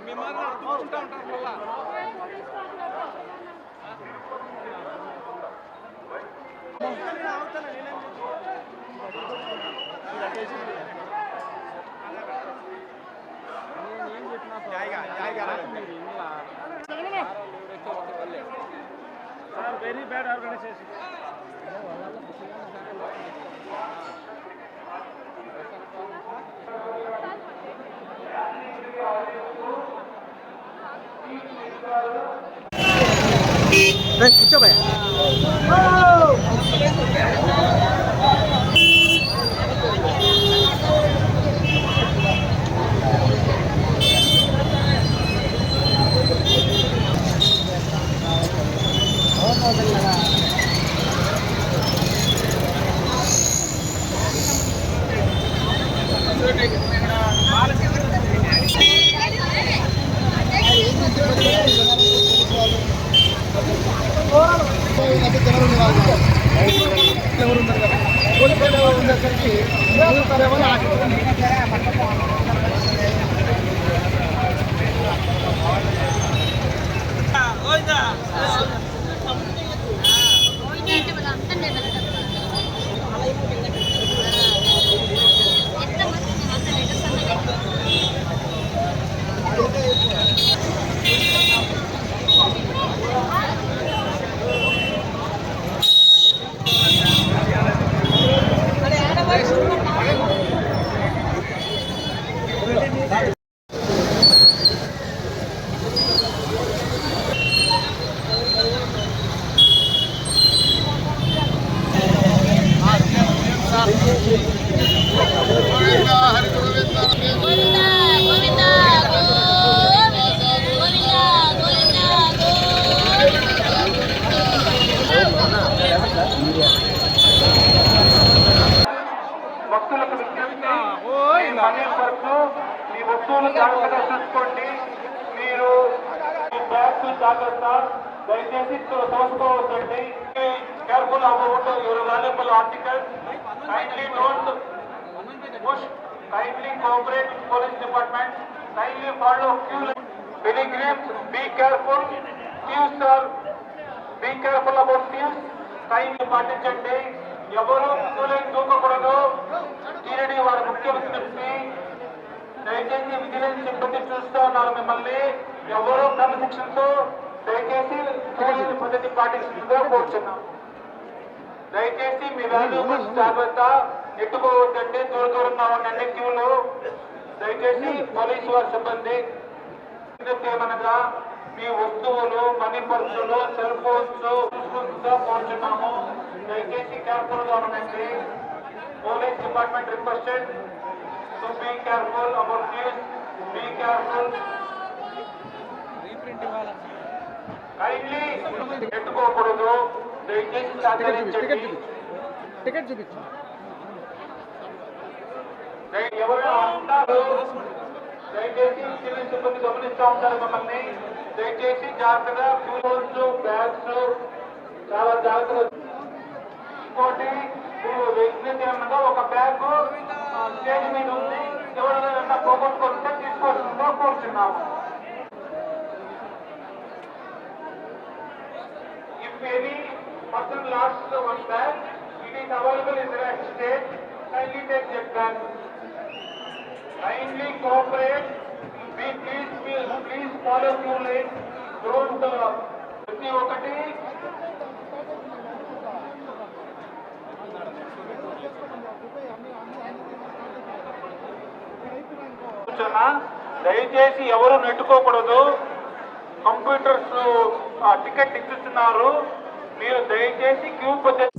మీ మాదిరి చూసుకుంటా ఉంటారు మళ్ళా వెరీ బ్యాడ్ ఆర్గనైజేషన్ కూర్చో భయ భక్తులకు విజ్ఞప్తి, సమయం వరకు మీ వస్తువులు జాగ్రత్తగా చూసుకోండి. మీరు మీ బ్యాగ్స్ జాగ్రత్త, దయచేసి తోసుకోవద్దండి. Careful about your valuable articles. Kindly don't push, kindly cooperate with police department, kindly follow queue line. Pilgrims, be careful. Queues are be careful about queues, kindly పాటించండి. ఎవరు క్యూ లైన్ దూకకూడదు. టీడీ వారి ముఖ్య విజ్ఞప్తి, దయచేసి vigilance సిబ్బంది చూస్తూ ఉన్నారు మిమ్మల్ని. ఎవరు క్రమశిక్షణతో దయచేసి క్యూ లైన్ పద్ధతి పాటిస్తుందో కోరుచున్నాం. దయచేసి మీ వాల్యూబుల్స్ జాగ్రత్త, ఎట్టుకోవద్దండి, దూరంగా ఉండండి క్యూలో. దయచేసి పోలీసు వారి సిబ్బంది ఏమనగా మీ వస్తువులు, మనీ పర్సులు, సెల్ ఫోన్స్ చూసుకుంటూ కోరుచున్నాము. దయచేసి కేర్ఫుల్ గా ఉండండి. Police department requested to be careful about this. Be careful. Kindly ఎట్టుకోకూడదు. దయచేసి సహకరించండి. టికెట్ చూపించు. ఎవరైనా ఉంటారు, దయచేసి సివిల్ సిబ్బంది గమనిస్తూ ఉంటారు మిమ్మల్ని. దయచేసి జాగ్రత్తగా ఫోన్స్, బ్యాగ్స్ చాలా జాగ్రత్తగా. ఇంకోటి విజ్ఞప్తి ఏమన్నా, ఒక బ్యాగ్ స్టేజ్ మీద ఉంది, ఎవరైనా పోగొట్టుకుంటే తీసుకోవాల్సిందో కోరుచున్నాము. If any person lost one bag, it is available in the next stage. Kindly take that bag. Kindly cooperate. Please follow queue lane. Don't ప్రతి ఒక్కటి దయచేసి ఎవరు నెట్టుకోకూడదు. కంప్యూటర్స్ టికెట్ ఇస్తున్నారు, మీరు దయచేసి క్యూ పద్ధతి